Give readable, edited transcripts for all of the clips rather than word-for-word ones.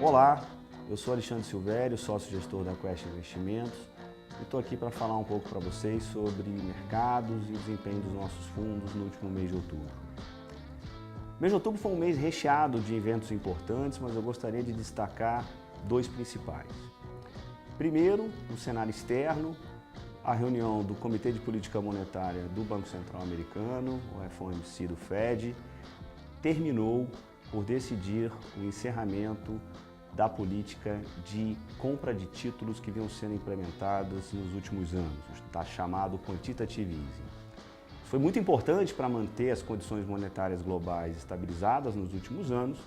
Olá, eu sou Alexandre Silvério, sócio-gestor da Quest Investimentos e estou aqui para falar um pouco para vocês sobre mercados e desempenho dos nossos fundos no último mês de outubro. O mês de outubro foi um mês recheado de eventos importantes, mas eu gostaria de destacar dois principais. Primeiro, no cenário externo, a reunião do Comitê de Política Monetária do Banco Central Americano, o FOMC do Fed, terminou por decidir o encerramento da política de compra de títulos que vinham sendo implementadas nos últimos anos, está chamado Quantitative Easing. Foi muito importante para manter as condições monetárias globais estabilizadas nos últimos anos,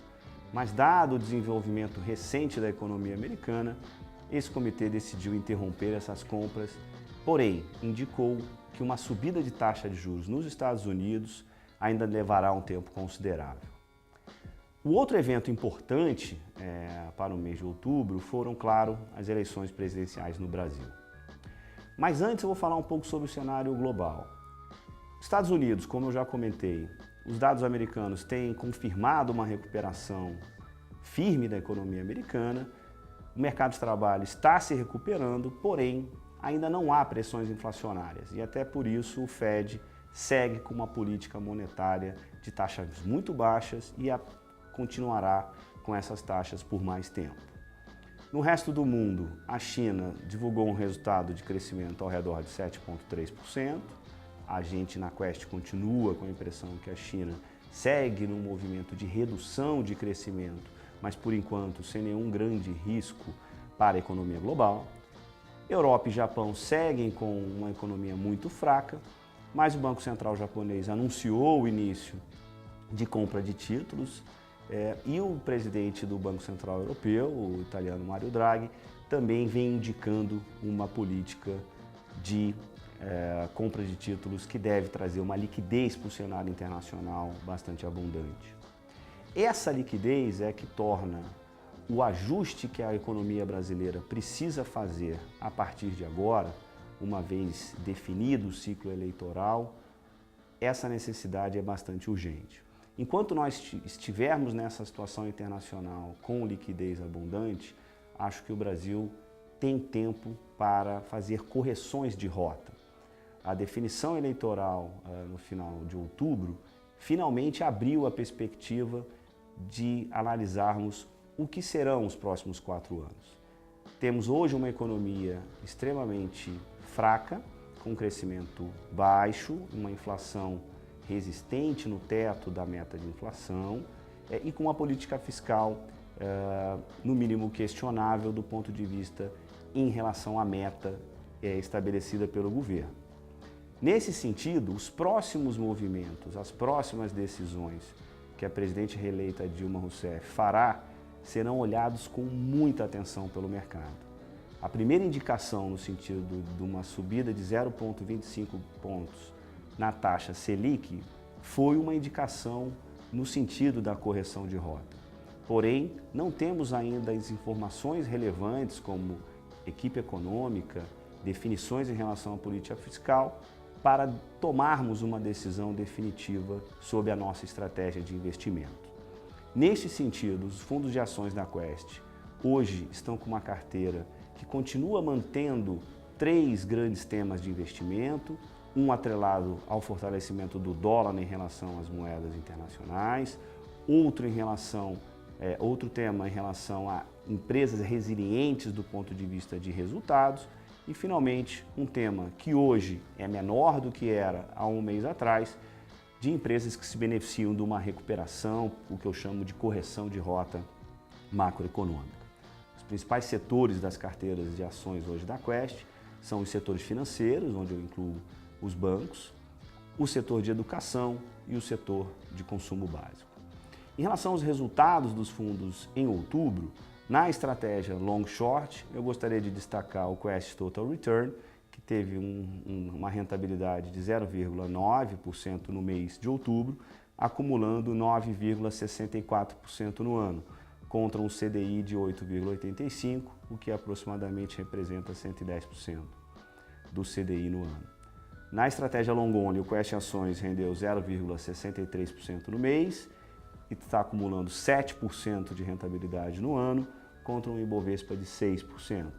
mas dado o desenvolvimento recente da economia americana, esse comitê decidiu interromper essas compras, porém indicou que uma subida de taxa de juros nos Estados Unidos ainda levará um tempo considerável. O outro evento importante para o mês de outubro foram, claro, as eleições presidenciais no Brasil. Mas antes eu vou falar um pouco sobre o cenário global. Estados Unidos, como eu já comentei, os dados americanos têm confirmado uma recuperação firme da economia americana, o mercado de trabalho está se recuperando, porém ainda não há pressões inflacionárias e até por isso o Fed segue com uma política monetária de taxas muito baixas e continuará com essas taxas por mais tempo. No resto do mundo, a China divulgou um resultado de crescimento ao redor de 7,3%. A gente na Quest continua com a impressão que a China segue num movimento de redução de crescimento, mas por enquanto sem nenhum grande risco para a economia global. Europa e Japão seguem com uma economia muito fraca, mas o Banco Central japonês anunciou o início de compra de títulos e o presidente do Banco Central Europeu, o italiano Mario Draghi, também vem indicando uma política de compra de títulos que deve trazer uma liquidez para o cenário internacional bastante abundante. Essa liquidez é que torna o ajuste que a economia brasileira precisa fazer a partir de agora, uma vez definido o ciclo eleitoral, essa necessidade é bastante urgente. Enquanto nós estivermos nessa situação internacional com liquidez abundante, acho que o Brasil tem tempo para fazer correções de rota. A definição eleitoral no final de outubro finalmente abriu a perspectiva de analisarmos o que serão os próximos 4 anos. Temos hoje uma economia extremamente fraca, com crescimento baixo, uma inflação resistente no teto da meta de inflação e com uma política fiscal, no mínimo questionável do ponto de vista em relação à meta estabelecida pelo governo. Nesse sentido, os próximos movimentos, as próximas decisões que a presidente reeleita Dilma Rousseff fará serão olhados com muita atenção pelo mercado. A primeira indicação no sentido de uma subida de 0,25 pontos na taxa Selic foi uma indicação no sentido da correção de rota. Porém, não temos ainda as informações relevantes como equipe econômica, definições em relação à política fiscal, para tomarmos uma decisão definitiva sobre a nossa estratégia de investimento. Neste sentido, os fundos de ações da Quest hoje estão com uma carteira que continua mantendo 3 grandes temas de investimento, um atrelado ao fortalecimento do dólar em relação às moedas internacionais, outro tema em relação a empresas resilientes do ponto de vista de resultados e, finalmente, um tema que hoje é menor do que era há um mês atrás, de empresas que se beneficiam de uma recuperação, o que eu chamo de correção de rota macroeconômica. Os principais setores das carteiras de ações hoje da Quest são os setores financeiros, onde eu incluo os bancos, o setor de educação e o setor de consumo básico. Em relação aos resultados dos fundos em outubro, na estratégia long short, eu gostaria de destacar o Quest Total Return, que teve uma rentabilidade de 0,9% no mês de outubro, acumulando 9,64% no ano, contra um CDI de 8,85%, o que aproximadamente representa 110% do CDI no ano. Na estratégia long only, o Quest Ações rendeu 0,63% no mês e está acumulando 7% de rentabilidade no ano, contra um Ibovespa de 6%.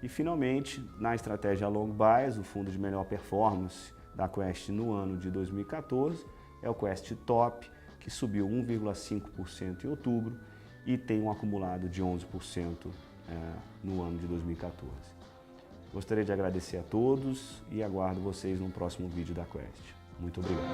E finalmente, na estratégia long bias, o fundo de melhor performance da Quest no ano de 2014 é o Quest Top, que subiu 1,5% em outubro e tem um acumulado de 11% no ano de 2014. Gostaria de agradecer a todos e aguardo vocês no próximo vídeo da Quest. Muito obrigado.